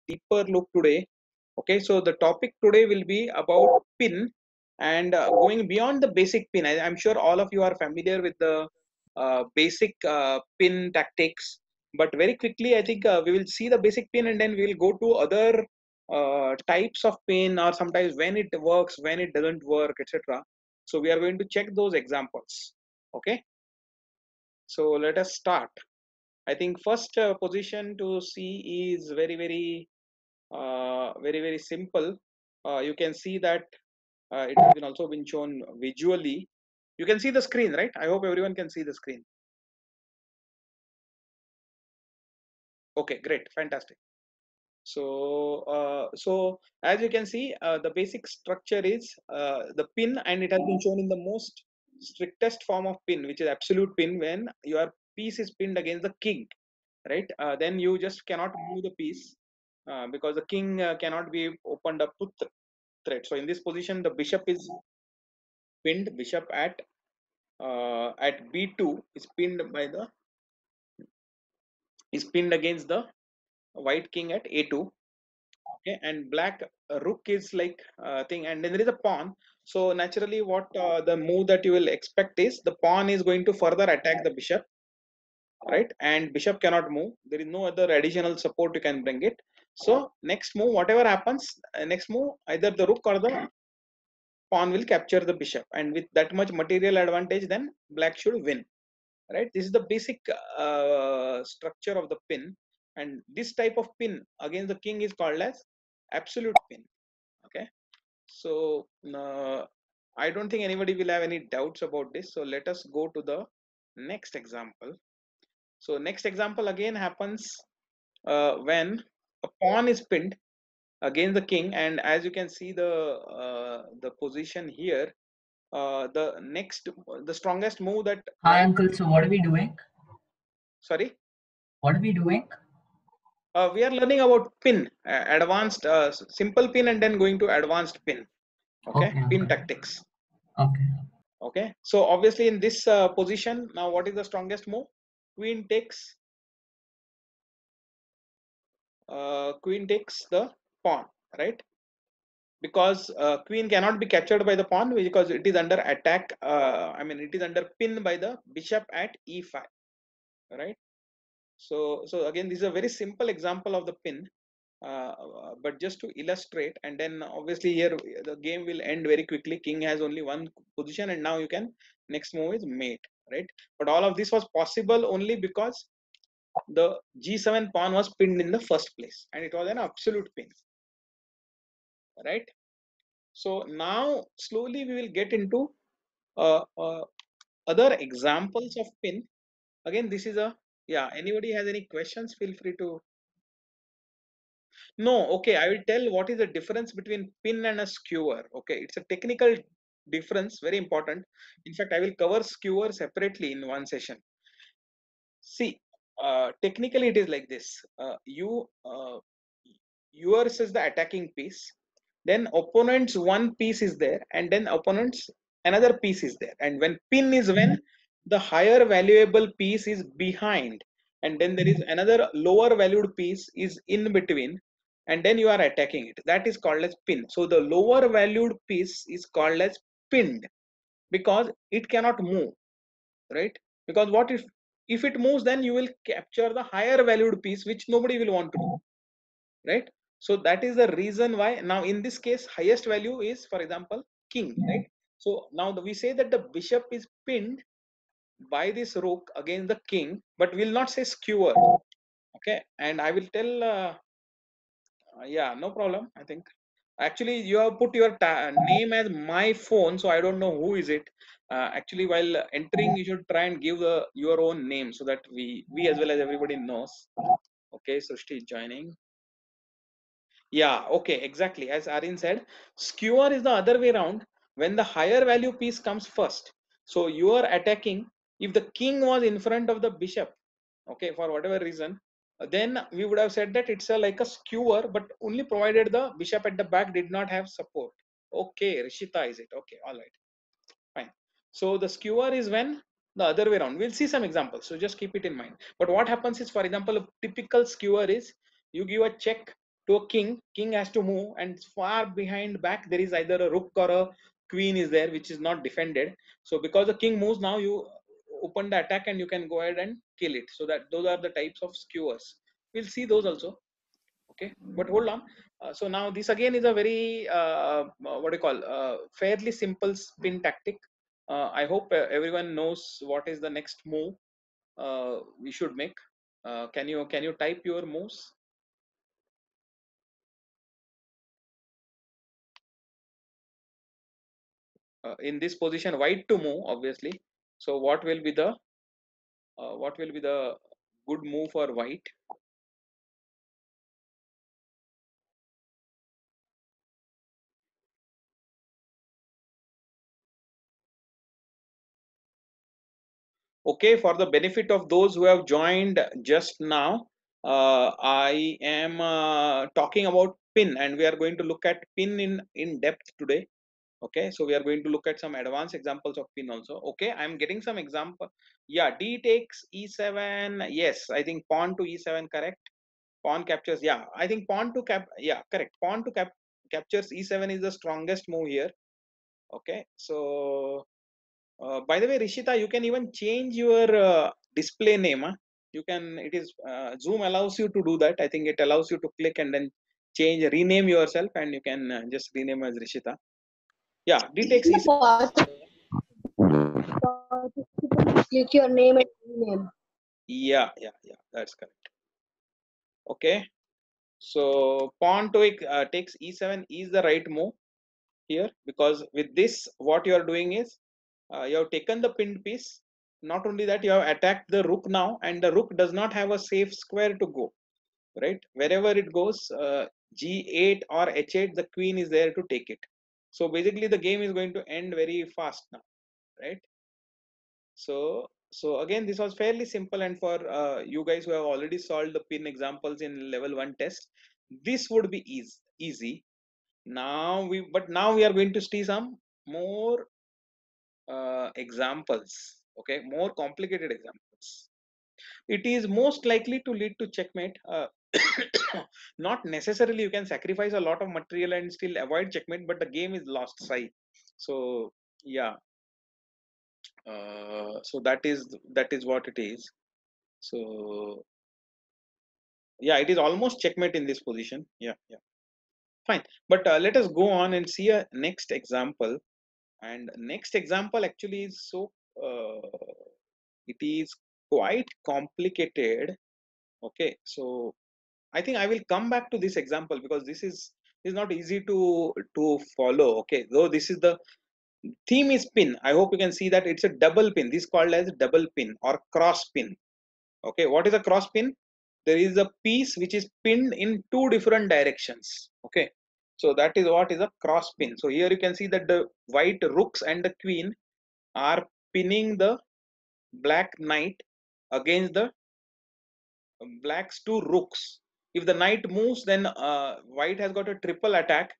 deeper look today. Okay, so the topic today will be about pin and going beyond the basic pin. I'm sure all of you are familiar with the basic pin tactics, but very quickly, I think we will see the basic pin and then we will go to other types of pin or sometimes when it works, when it doesn't work, etc. So we are going to check those examples. Okay, so let us start. I think first position to see is very simple. You can see that it has been also been shown visually. You can see the screen, right? I hope everyone can see the screen. Okay, great, fantastic. So as you can see, the basic structure is the pin, and it has been shown in the most strictest form of pin, which is absolute pin. When your piece is pinned against the king, right? Then you just cannot move the piece because the king cannot be opened up to threat. So in this position, the bishop is pinned. Bishop at b2 is pinned by the is pinned against the white king at a2. Okay, and black rook is like thing, and then there is a pawn. So naturally, what the move that you will expect is the pawn is going to further attack the bishop, right? And bishop cannot move. There is no other additional support you can bring it. So next move, whatever happens, next move, either the rook or the pawn will capture the bishop, and with that much material advantage, then black should win, right? This is the basic structure of the pin, and this type of pin against the king is called as absolute pin. Okay, so I don't think anybody will have any doubts about this, so let us go to the next example. So next example again happens when a pawn is pinned against the king, and as you can see the position here, the next, the strongest move that Hi, white, Uncle. So, what are we doing? sorry, What are we doing? we are learning about pin, advanced, simple pin and then going to advanced pin. Okay, Okay, pin Uncle. tactics. Okay. Okay, so obviously in this position, now what is the strongest move? Queen takes the pawn, right? Because queen cannot be captured by the pawn because it is under attack. I mean, it is under pin by the bishop at e5, right? So again, this is a very simple example of the pin, but just to illustrate, and then obviously here the game will end very quickly. King has only one position, and now you can, next move is mate, right? But all of this was possible only because the g7 pawn was pinned in the first place, and it was an absolute pin, right? So now slowly we will get into uh, uh, other examples of pin. Again, this is a, yeah, anybody has any questions, feel free to. No, okay, I will tell what is the difference between pin and a skewer. Okay, it's a technical difference, very important. In fact, I will cover skewer separately in one session. See, technically it is like this. Yours is the attacking piece, then opponent's one piece is there, and then opponent's another piece is there. And when pin is when the higher valuable piece is behind, and then there is another lower valued piece is in between, and then you are attacking it. That is called as pin. So the lower valued piece is called as pinned because it cannot move, right? Because what if it moves, then you will capture the higher valued piece which nobody will want to do, right? So that is the reason why now in this case highest value is, for example, king, right? So now we say that the bishop is pinned by this rook against the king, but will not say skewer. Okay, and I will tell yeah, no problem. I think actually you have put your name as my phone, so I don't know who is it. Actually, while entering, you should try and give your own name so that we as well as everybody knows. Okay, Srishti is joining. Yeah, okay, exactly. As Arin said, skewer is the other way around. When the higher value piece comes first, so you are attacking. If the king was in front of the bishop, okay, for whatever reason, then we would have said that it's like a skewer, but only provided the bishop at the back did not have support. Okay, Rishita is it? Okay, all right, fine. So the skewer is when the other way around. We'll see some examples, so just keep it in mind. But what happens is, for example, a typical skewer is you give a check to a king. King has to move, and far behind back there is either a rook or a queen is there, which is not defended. So because the king moves, now you open the attack and you can go ahead and kill it. So that those are the types of skewers. We'll see those also. Okay, but hold on. So now this again is a very what do you call fairly simple spin tactic. I hope everyone knows what is the next move we should make. Can you type your moves? In this position, white to move obviously. So what will be the good move for white? Okay, for the benefit of those who have joined just now, I am talking about pin, and we are going to look at pin in depth today. Okay, so we are going to look at some advanced examples of pin also. Okay, I'm getting some example. Yeah, d takes e7. Yes, I think pawn to e7, correct. Pawn captures. Yeah, I think pawn to cap. Yeah, correct. Pawn to captures e7 is the strongest move here. Okay, so by the way, Rishita, you can even change your display name. Huh? You can. It is Zoom allows you to do that. I think it allows you to click and then change, rename yourself, and you can just rename as Rishita. Yeah, d takes e7. Click your name and rename. Yeah, yeah, yeah. That's correct. Okay. So pawn to takes e7 is the right move here, because with this, what you are doing is you have taken the pinned piece. Not only that, you have attacked the rook now, and the rook does not have a safe square to go. Right, wherever it goes, g8 or h8, the queen is there to take it. So basically, the game is going to end very fast now, right? So again, this was fairly simple, and for you guys who have already solved the pin examples in level 1 test, this would be easy. Now we are going to see some more examples. Okay, more complicated examples. It is most likely to lead to checkmate. Not necessarily you can sacrifice a lot of material and still avoid checkmate, but the game is lost side. So yeah, so that is what it is. So yeah, it is almost checkmate in this position. Yeah, yeah, fine. But let us go on and see a next example. And next example actually is so it is quite complicated. Okay, so I think I will come back to this example because this is not easy to follow. Okay, though this is the theme is pin. I hope you can see that it's a double pin. This is called as double pin or cross pin. Okay, what is a cross pin? There is a piece which is pinned in two different directions. Okay, so that is what is a cross pin. So here you can see that the white rooks and the queen are pinning the black knight against the black's two rooks. If the knight moves, then white has got a triple attack,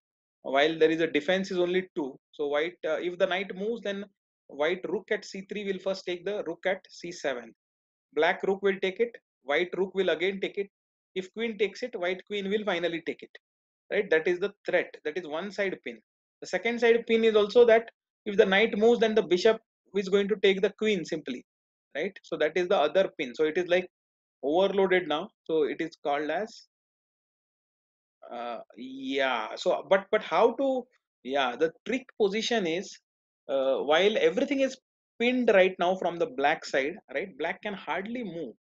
while there is a defense is only two. So white, if the knight moves, then white rook at c3 will first take the rook at c7. Black rook will take it. White rook will again take it. If queen takes it, white queen will finally take it. Right? That is the threat. That is one side pin. The second side pin is also that if the knight moves, then the bishop is going to take the queen simply. Right? So that is the other pin. So it is like overloaded now, so it is called as yeah. So but how to, yeah, the trick position is while everything is pinned right now from the black side, right, black can hardly move,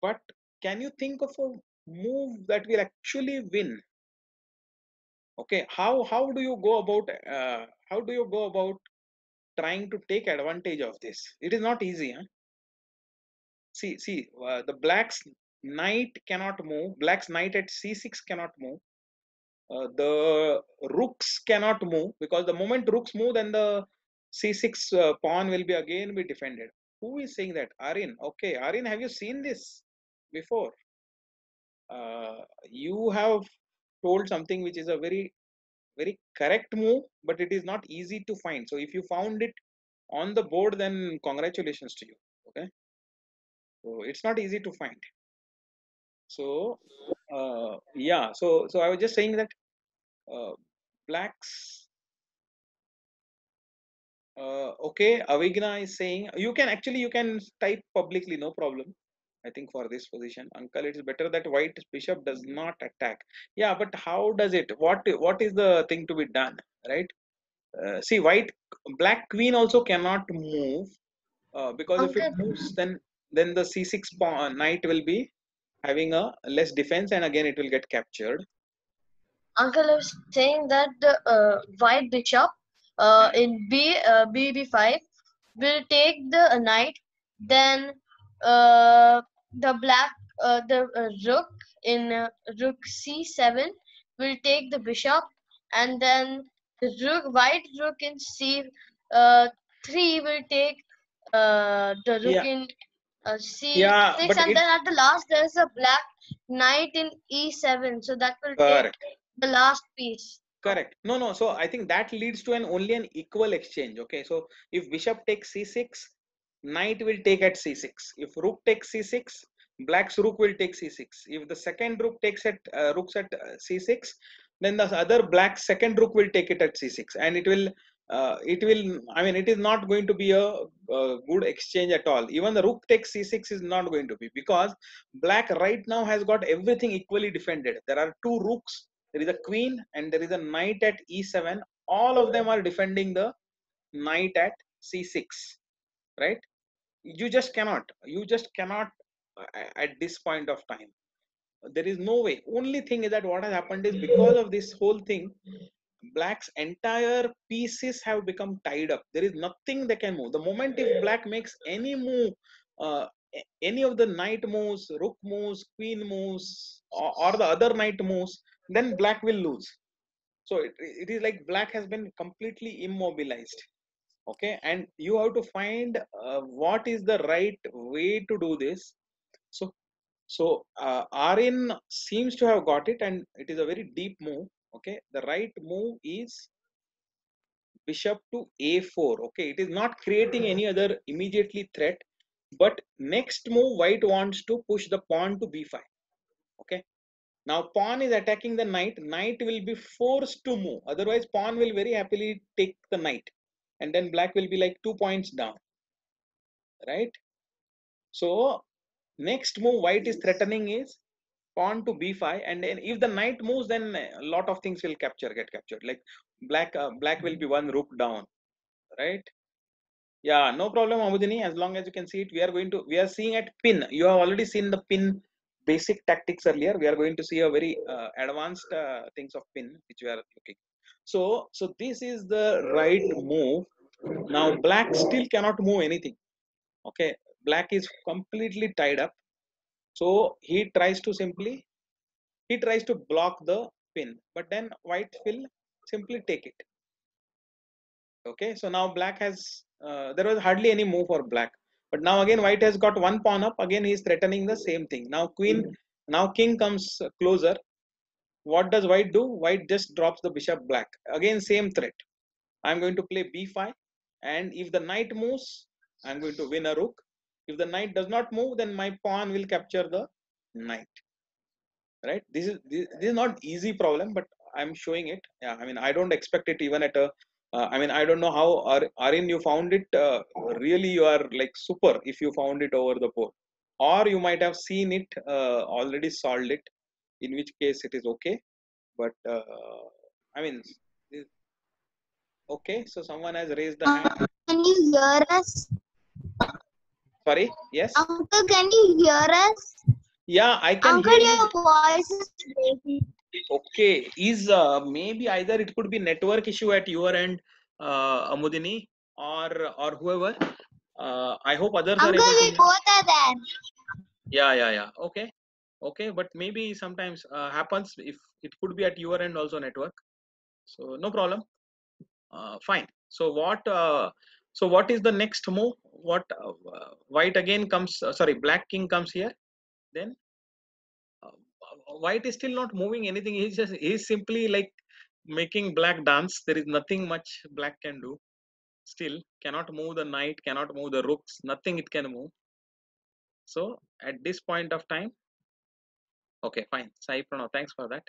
but can you think of a move that will actually win? Okay, how do you go about trying to take advantage of this? It is not easy, huh? See, the black's knight cannot move. Black's knight at c6 cannot move. The rooks cannot move, because the moment rooks move, then the c6 pawn will be again be defended. Who is saying that? Arin. Okay, Arin, have you seen this before? You have told something which is a very correct move, but it is not easy to find. So if you found it on the board, then congratulations to you. Okay, so it's not easy to find. So Yeah, so I was just saying that blacks. Okay, Avigna is saying you can type publicly, no problem. I think for this position, uncle, it is better that white bishop does not attack. Yeah, but how does it? What is the thing to be done, right? See, black queen also cannot move because if it Uncle, moves, then the c6 knight will be having a less defense, and again it will get captured. Uncle is saying that the white bishop in B5 will take the knight, then the black rook in rook C7 will take the bishop, and then the white rook in C3 will take the rook Yeah, in yeah, C6, but and it then at the last there's a black knight in E7, so that will take correct. the last piece. Correct. No, no. So I think that leads to only an equal exchange. Okay. So if bishop takes c6, knight will take at c6. If rook takes c6, black's rook will take c6. If the second rook takes at rooks at c6, then the other black's second rook will take it at c6, and it will. I mean, it is not going to be a good exchange at all. Even the rook takes c6 is not going to be, because black right now has got everything equally defended. There are two rooks, there is a queen, and there is a knight at e7. All of them are defending the knight at c6, right? You just cannot at this point of time. There is no way. Only thing is that what has happened is, because of this whole thing, black's entire pieces have become tied up. There is nothing they can move. The moment if black makes any move, uh, any of the knight moves, rook moves, queen moves, or the other knight moves, then black will lose. So it is like black has been completely immobilized. Okay, and you have to find what is the right way to do this. So Arin seems to have got it, and it is a very deep move. Okay, the right move is bishop to a4. Okay, it is not creating any other immediately threat, but next move white wants to push the pawn to b5. Okay, now pawn is attacking the knight. Knight will be forced to move, otherwise pawn will very happily take the knight, and then black will be like 2 points down, right? So next move white is threatening is pawn to b5, and then if the knight moves, then a lot of things will get captured, like black will be one rook down, right? Yeah, no problem, Amudini. As long as you can see it, we are seeing at pin. You have already seen the pin basic tactics earlier. We are going to see a very advanced things of pin, which we are looking. So this is the right move. Now black still cannot move anything. Okay, black is completely tied up. So he tries to block the pin, but then white will simply take it. Okay, so now black has there was hardly any move for black, but now again white has got one pawn up. Again he is threatening the same thing. Now king comes closer. What does white do? White just drops the bishop black. Again same threat. I'm going to play b5, and if the knight moves, I'm going to win a rook. If the knight does not move, then my pawn will capture the knight, right? This is not easy problem, but I'm showing it. Yeah, I mean, I don't expect it even at a I mean, I don't know how Arin you found it. Really, you are like super if you found it over the board, or you might have seen it already solved it, in which case it is okay. But I mean, okay, so someone has raised the hand. Uncle, can you hear us? Sorry, yes. Uncle, can you hear us? Yeah, I can Uncle, hear you. your voice is breaking. Okay, is maybe either it could be network issue at your end, Amudini, or whoever. I hope others are Uncle, able to we hear. both are there. Yeah, yeah, yeah. Okay, okay, but maybe sometimes happens if it could be at your end also network. So no problem. Fine. So what is the next move? What white again comes? Sorry, black king comes here. Then uh, white is still not moving anything. He's simply like making black dance. There is nothing much black can do. Still cannot move the knight, cannot move the rooks, nothing it can move. So at this point of time, Okay, fine. Sai Pranav, thanks for that.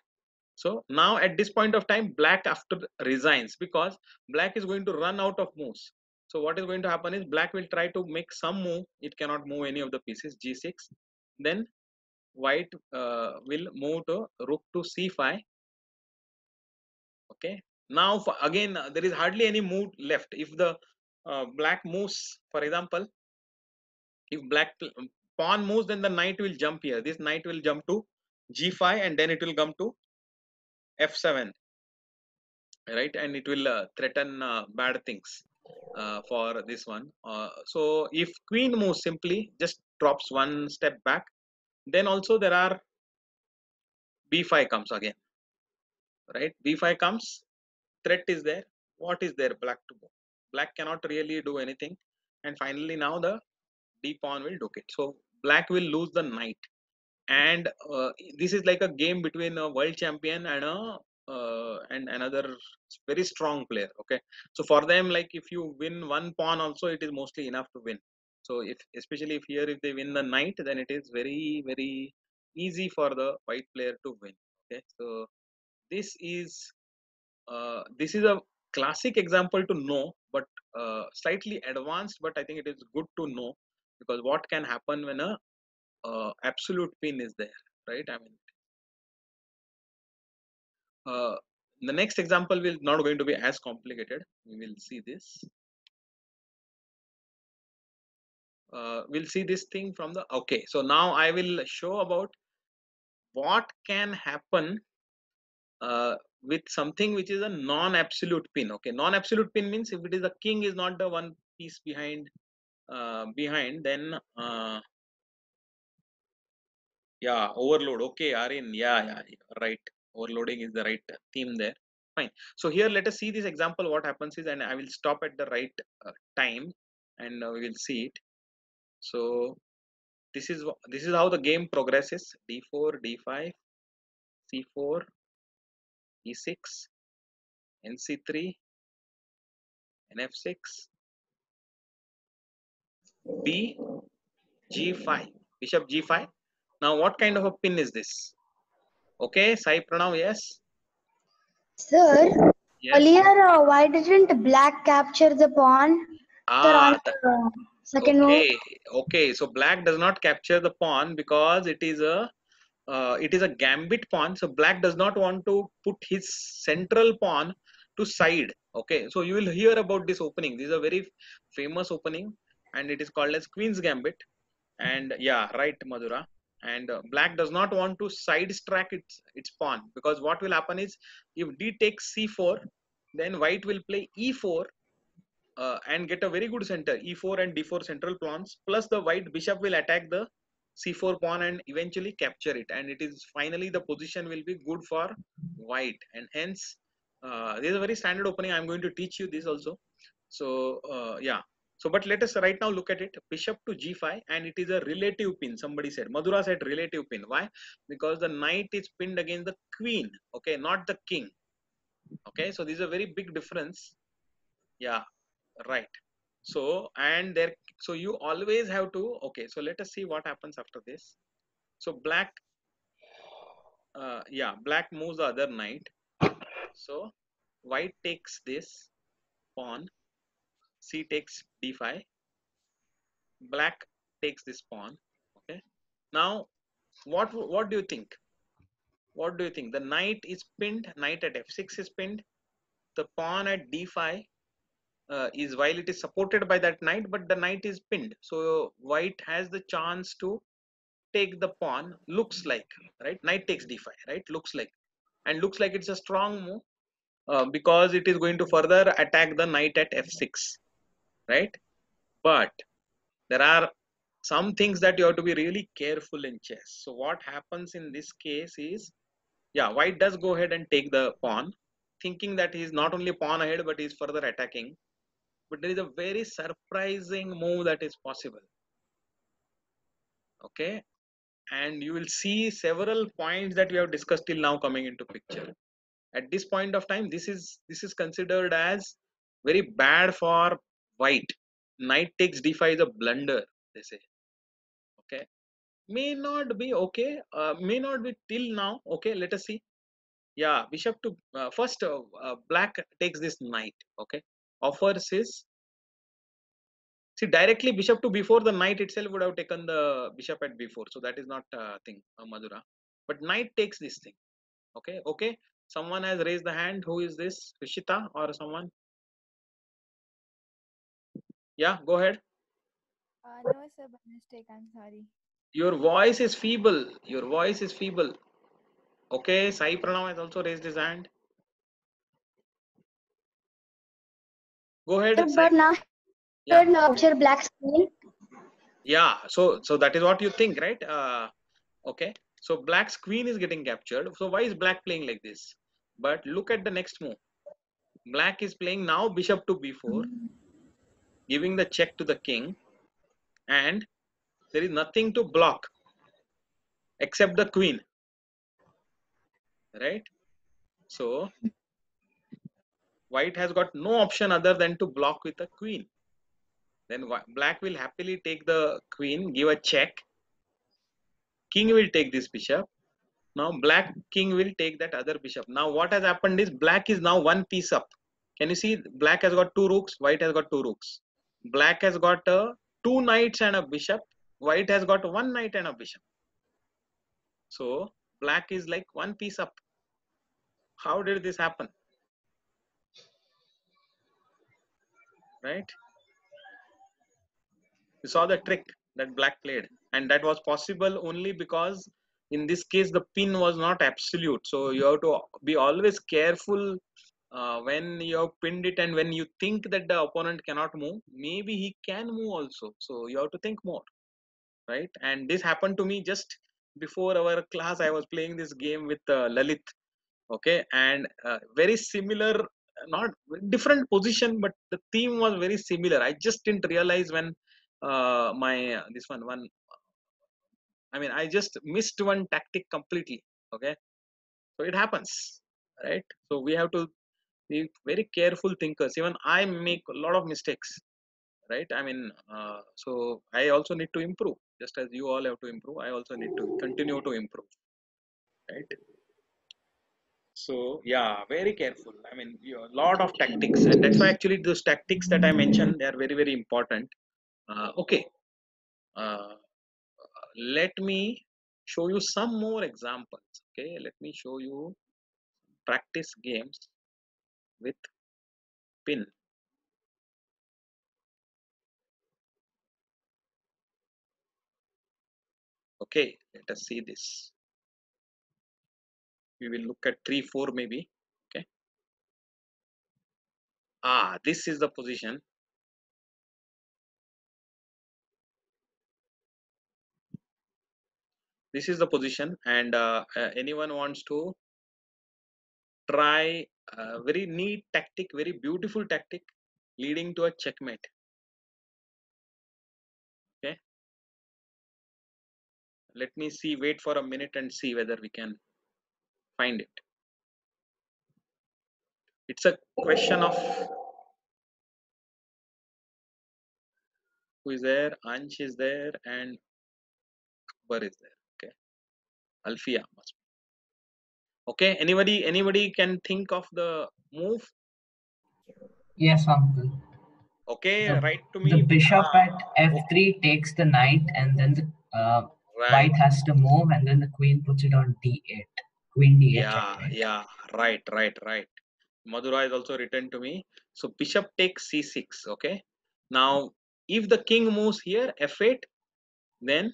So now at this point of time, black after resigns because black is going to run out of moves. So what is going to happen is black will try to make some move. It cannot move any of the pieces. G6. Then white will move to rook to c5. Okay. Now again there is hardly any move left. If the black moves, for example, if black pawn moves, then the knight will jump here. This knight will jump to g5 and then it will come to f7, right? And it will threaten bad things for this one. So if queen moves, simply just drops one step back. Then also there are b5 comes again, right? b5 comes, threat is there. What is there? Black to move. Black cannot really do anything. And finally now the d pawn will duke it. So black will lose the knight. And this is like a game between a world champion and a and another very strong player. Okay, so for them, like if you win one pawn also, it is mostly enough to win. So if especially if here if they win the knight, then it is very easy for the white player to win. Okay, so this is a classic example to know, but slightly advanced, but I think it is good to know because what can happen when a absolute pin is there, right? I mean, uh, the next example will not going to be as complicated. We will see this. We'll see this thing from the okay. So now I will show about what can happen with something which is a non-absolute pin. Okay, non-absolute pin means if it is the king is not the one piece behind, then yeah, overload. Okay, Arin. Yeah, right. Overloading is the right theme there. Fine. So here, let us see this example. What happens is, and I will stop at the right time, and we will see it. So this is how the game progresses: d4, d5, c4, e6, nc3, nf6, b, g5, bishop g5. Now, what kind of a pin is this? Okay, Sai Pranav, yes, Sir, yes. earlier, why didn't black capture the pawn? Sir, on Ah, the second move. okay. So black does not capture the pawn because it is a gambit pawn. So black does not want to put his central pawn to side. Okay, so you will hear about this opening. This is a very famous opening, and it is called as Queen's Gambit. And yeah, right, Madhura. And black does not want to sidetrack its pawn because what will happen is if d takes c4, then white will play e4 and get a very good center e4 and d4 central pawns, plus the white bishop will attack the c4 pawn and eventually capture it, and it is finally the position will be good for white, and hence this is a very standard opening. I'm going to teach you this also. So yeah, so but let us right now look at it. Bishop to g5, and it is a relative pin. Somebody said, Madhura said relative pin. Why? Because the knight is pinned against the queen, okay, not the king. Okay, so this is a very big difference. Yeah, right. So and there, so you always have to, okay, so let us see what happens after this. So black yeah, black moves the other knight. So white takes this pawn, c takes d5, black takes this pawn. Okay, now what do you think? What do you think? The knight is pinned, knight at f6 is pinned, the pawn at d5 is, while it is supported by that knight, but the knight is pinned, so white has the chance to take the pawn, looks like, right? Knight takes d5, right? Looks like, and looks like it's a strong move because it is going to further attack the knight at f6, right? But there are some things that you have to be really careful in chess. So what happens in this case is, yeah, white does go ahead and take the pawn, thinking that he is not only pawn ahead but he is further attacking. But there is a very surprising move that is possible. Okay, and you will see several points that we have discussed till now coming into picture. At this point of time, this is considered as very bad for white. Knight takes d5 is a blunder, they say. Okay, may not be okay, may not be till now. Okay, let us see. Yeah, bishop to first black takes this knight. Okay, offers his, see, directly bishop to b4, the knight itself would have taken the bishop at b4, so that is not thing, Madhura, but knight takes this thing. Okay, okay, someone has raised the hand. Who is this? Rishita or someone? Yeah, go ahead. No, sir, by mistake. I'm sorry. Your voice is feeble. Your voice is feeble. Okay, Sai Pranav has also raised his hand. Go ahead, Sir, Sai. but now Yeah. here capture black screen. Yeah, so that is what you think, right? Okay, so black's queen is getting captured. So why is black playing like this? But look at the next move. Black is playing now bishop to b4, giving the check to the king, and there is nothing to block except the queen, right? So white has got no option other than to block with a queen. Then black will happily take the queen, give a check. King will take this bishop. Now black king will take that other bishop. Now what has happened is black is now one piece up. Can you see? Black has got two rooks, white has got two rooks. Black has got two knights and a bishop. White has got one knight and a bishop. So black is like one piece up. How did this happen? Right? You saw the trick that black played, and that was possible only because in this case the pin was not absolute. So you have to be always careful when you have pinned it, and when you think that the opponent cannot move, maybe he can move also. So you have to think more, right? And this happened to me just before our class. I was playing this game with Lalit. Okay, and very similar, not different position, but the theme was very similar. I just didn't realize when my this one, I mean, I just missed one tactic completely. Okay, so it happens, right? So we have to be very careful thinkers. Even I make a lot of mistakes, right? I mean, so I also need to improve, just as you all have to improve. I also need to continue to improve, right? So yeah, very careful. I mean, a lot of tactics, and that's why actually those tactics that I mentioned, they are very, very important. Okay, uh, let me show you some more examples. Okay, let me show you practice games with pin. Okay, let us see this. We will look at 3-4 maybe. Okay, this is the position. This is the position, and anyone wants to try a very neat tactic, very beautiful tactic leading to a checkmate. Okay, let me see, wait for a minute and see whether we can find it. It's a question of who is there. Ansh is there and Akbar is there. Okay, Alfia must be. Okay, anybody can think of the move? Yes, uncle. Okay, The, write to the me. bishop at f3 takes the knight, and then the Right. white has to move, and then the queen puts it on d8. Queen d8 Yeah, checkmate. yeah, right. Madhura is also written to me. So bishop takes c6. Okay, now if the king moves here f8, then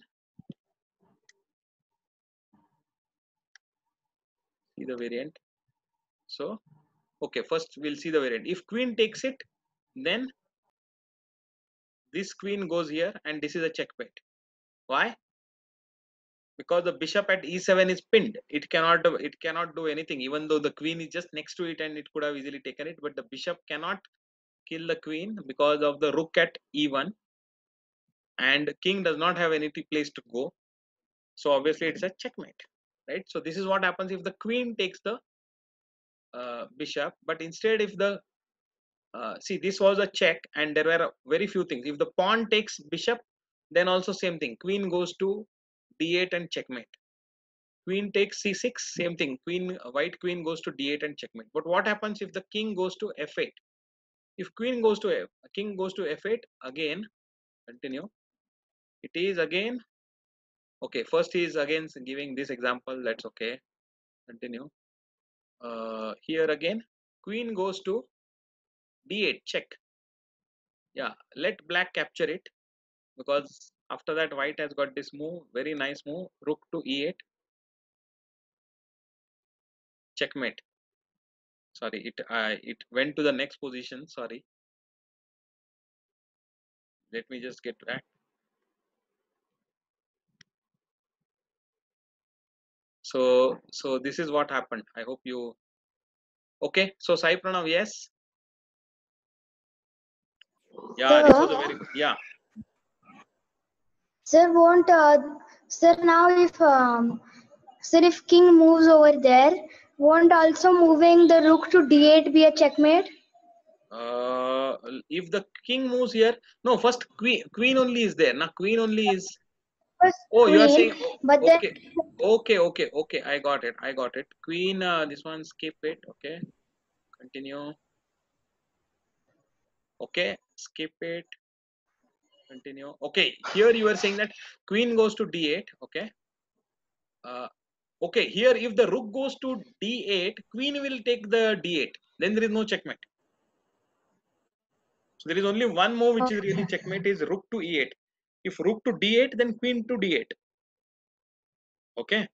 see the variant. So okay, first we'll see the variant. If queen takes it, then this queen goes here, and this is a checkmate. Why? Because the bishop at e7 is pinned. It cannot do anything, even though the queen is just next to it and it could have easily taken it. But the bishop cannot kill the queen because of the rook at e1, and king does not have any place to go. So obviously it's a checkmate, right? So this is what happens if the queen takes the bishop. But instead, if the see, this was a check, and there were very few things. If the pawn takes bishop, then also same thing. Queen goes to d8 and checkmate. Queen takes c6, same thing. White queen goes to d8 and checkmate. But what happens if the king goes to f8? If king goes to f8 again, continue. It is again okay. First he is again giving this example. That's okay. Continue. Here again, queen goes to d8, check. Yeah, let black capture it, because after that white has got this move, very nice move, rook to e8, checkmate. Sorry, it went to the next position. Sorry, let me just get back. So this is what happened. I hope you okay. So Sai Pranav, yes, yeah, this was a very good, yeah. Sir, won't sir now if king moves over there, won't also moving the rook to d8 be a checkmate? If the king moves here, no, first queen only is there. Now queen only is. First Oh, you are saying queen, but then okay. I got it. Queen, this one skip it. Okay, continue. Okay, skip it. Continue. Okay, here you are saying that queen goes to d8. Okay. Okay, here if the rook goes to d8, queen will take the d8. Then there is no checkmate. So there is only one move which is really checkmate, is rook to e8. If rook to d8, then queen to d8. Okay.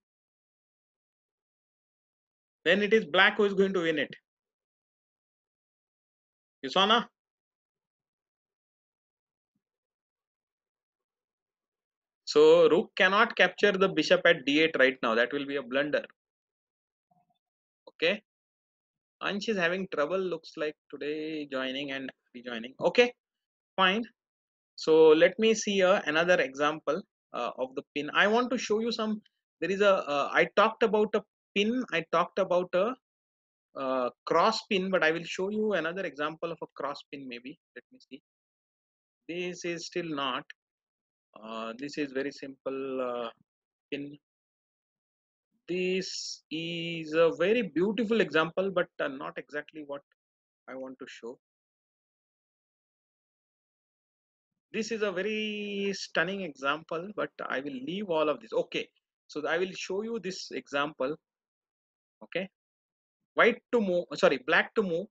Then it is black who is going to win it. You saw now? So rook cannot capture the bishop at d8 right now. That will be a blunder. Okay. Ansh is having trouble, looks like, today joining and rejoining. Okay, fine. So let me see another example of the pin. I want to show you some. There is a. I talked about a pin. I talked about a cross pin, but I will show you another example of a cross pin. Maybe let me see. This is still not. This is very simple pin. This is a very beautiful example, but not exactly what I want to show. This is a very stunning example, but I will leave all of this. Okay, so I will show you this example. Okay, white to move, sorry, black to move,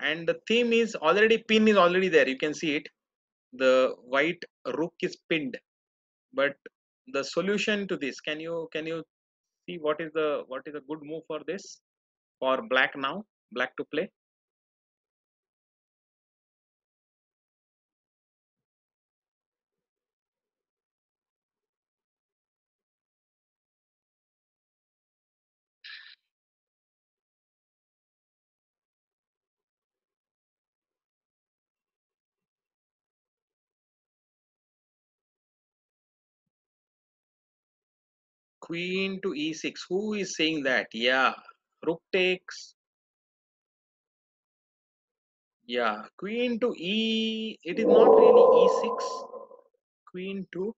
and the theme is already, pin is already there. You can see it. The white rook is pinned, but the solution to this, can you see what is a good move for this, for black now, black to play? Queen to e6. Who is saying that? Yeah, rook takes. Yeah, queen to e. It is not really e6. Queen to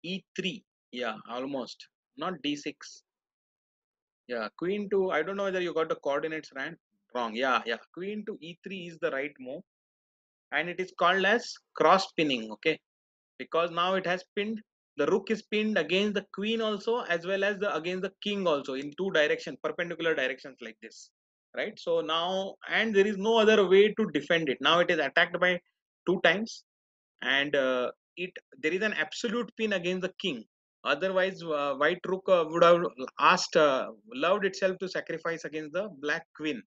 e3. Yeah, almost. Not d6. Yeah, queen to. I don't know whether you got the coordinates right. Wrong. Yeah. Queen to e3 is the right move, and it is called as cross pinning. Okay, because now it has pinned. The rook is pinned against the queen also, as well as against the king also, in two directions, perpendicular directions like this, right? So now, and there is no other way to defend it. Now it is attacked by two times, and there is an absolute pin against the king. Otherwise, white rook would have loved itself to sacrifice against the black queen,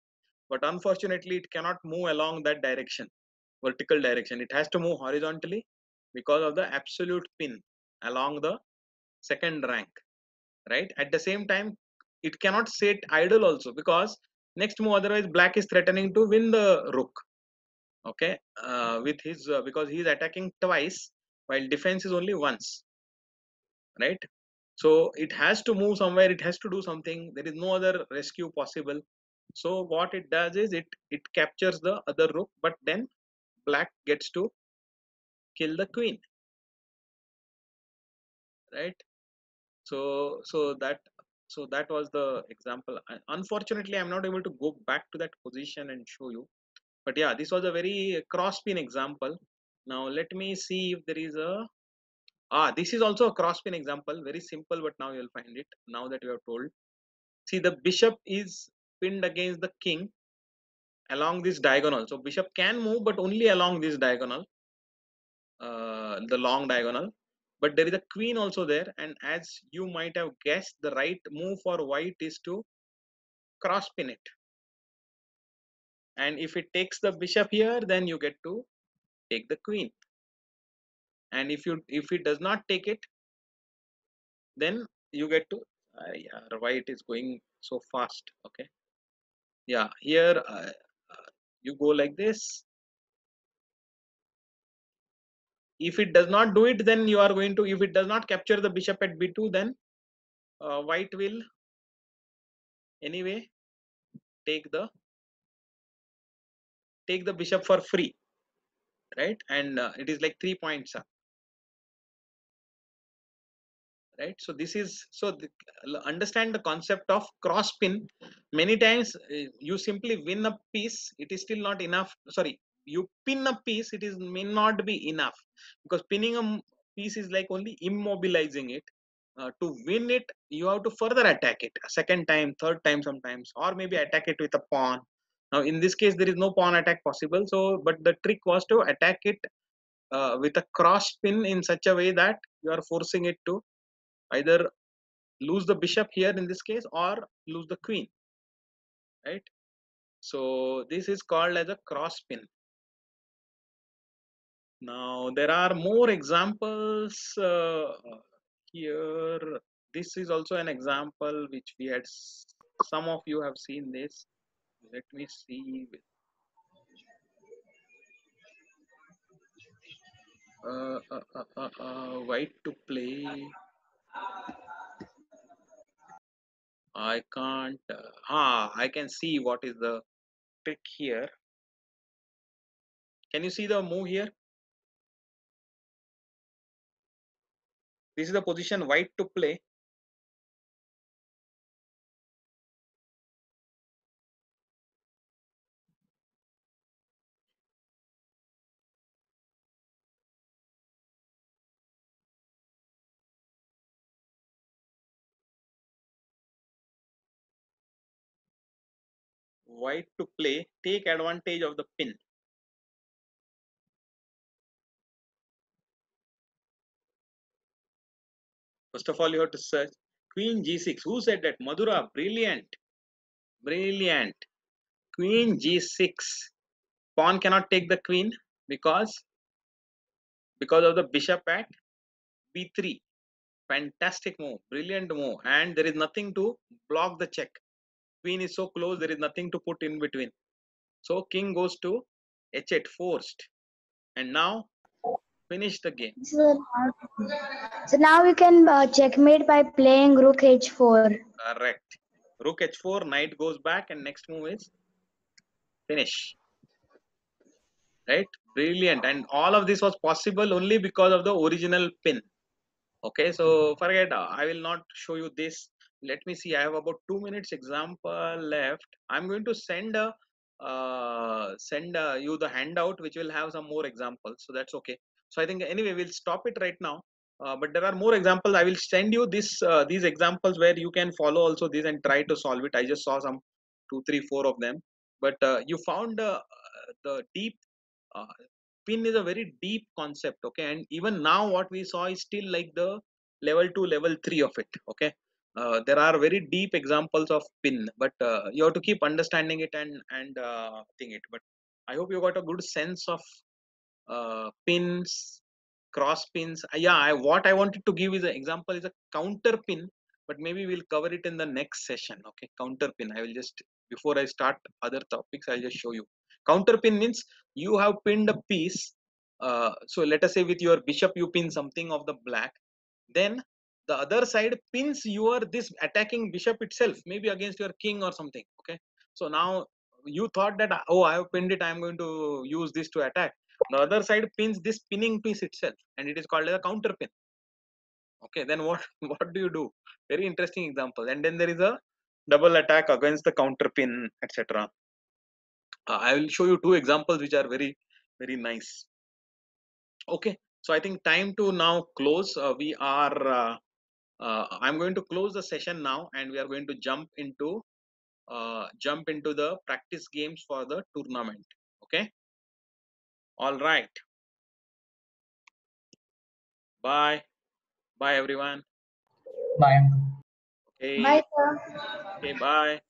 but unfortunately, it cannot move along that direction, vertical direction. It has to move horizontally because of the absolute pin along the second rank, right? At the same time, it cannot sit idle also, because next move, otherwise black is threatening to win the rook. Okay, with his because he is attacking twice while defense is only once, right? So it has to move somewhere, it has to do something. There is no other rescue possible. So what it does is it captures the other rook, but then black gets to kill the queen, right? So that was the example. Unfortunately, I'm not able to go back to that position and show you. But yeah, this was a very cross pin example. Now let me see if there is a this is also a cross pin example. Very simple, but now you'll find it now that you have told. See, the bishop is pinned against the king along this diagonal. So bishop can move, but only along this diagonal, the long diagonal. But there is a queen also there, and as you might have guessed, the right move for white is to cross pin it. And if it takes the bishop here, then you get to take the queen. And if it does not take it, then you get to yeah, white is going so fast. Okay, yeah, here you go like this. If it does not do it, then you are going to, if it does not capture the bishop at b2, then white will anyway take the bishop for free, right? And it is like 3 points up, right? So this is, so understand the concept of cross pin. Many times you simply win a piece, it is still not enough. Sorry, you pin a piece, it is may not be enough, because pinning a piece is like only immobilizing it. To win it, you have to further attack it a second time, third time sometimes, or maybe attack it with a pawn. Now in this case there is no pawn attack possible, so but the trick was to attack it with a cross pin in such a way that you are forcing it to either lose the bishop here in this case or lose the queen, right? So this is called as a cross pin. Now there are more examples here. This is also an example which we had, some of you have seen this. Let me see. White to play. I can't. I can see what is the trick here. Can you see the move here? This is the position white to play. White to play, take advantage of the pin. First of all, you have to search Queen G6. Who said that? Madhura, brilliant. Brilliant. Queen G6. Pawn cannot take the queen because of the bishop at B3. Fantastic move. Brilliant move. And there is nothing to block the check. Queen is so close, there is nothing to put in between. So king goes to H8 forced. And now finish the game. So now we can checkmate by playing rook h4. Correct. Rook h4, knight goes back, and next move is finish. Right? Brilliant. And all of this was possible only because of the original pin. Okay, so forget, I will not show you this. Let me see, I have about 2 minutes example left. I'm going to send you the handout which will have some more examples, so that's okay. So I think anyway we'll stop it right now, but there are more examples. I will send you this these examples where you can follow also this and try to solve it. I just saw some 2 3 4 of them, but you found the deep uh, pin is a very deep concept. Okay, and even now what we saw is still like the level 2 level 3 of it. Okay, there are very deep examples of pin, but you have to keep understanding it and think it. But I hope you got a good sense of pins, cross pins. What I wanted to give is an example is a counter pin, but maybe we'll cover it in the next session. Okay, counter pin, I will just, before I start other topics, I'll just show you. Counter pin means you have pinned a piece. So let us say with your bishop you pin something of the black, then the other side pins your this attacking bishop itself, maybe against your king or something. Okay, so now you thought that, oh, I have pinned it, I am going to use this to attack, The other side pins this pinning piece itself, and it is called as a counter pin. Okay, then what what do you do? Very interesting example. And then there is a double attack against the counter pin, etc. I will show you two examples which are very nice. Okay, so I think time to now close. I'm going to close the session now, and we are going to jump into the practice games for the tournament. Okay, all right, bye everyone. Bye. Okay, Bye, sir. okay, bye.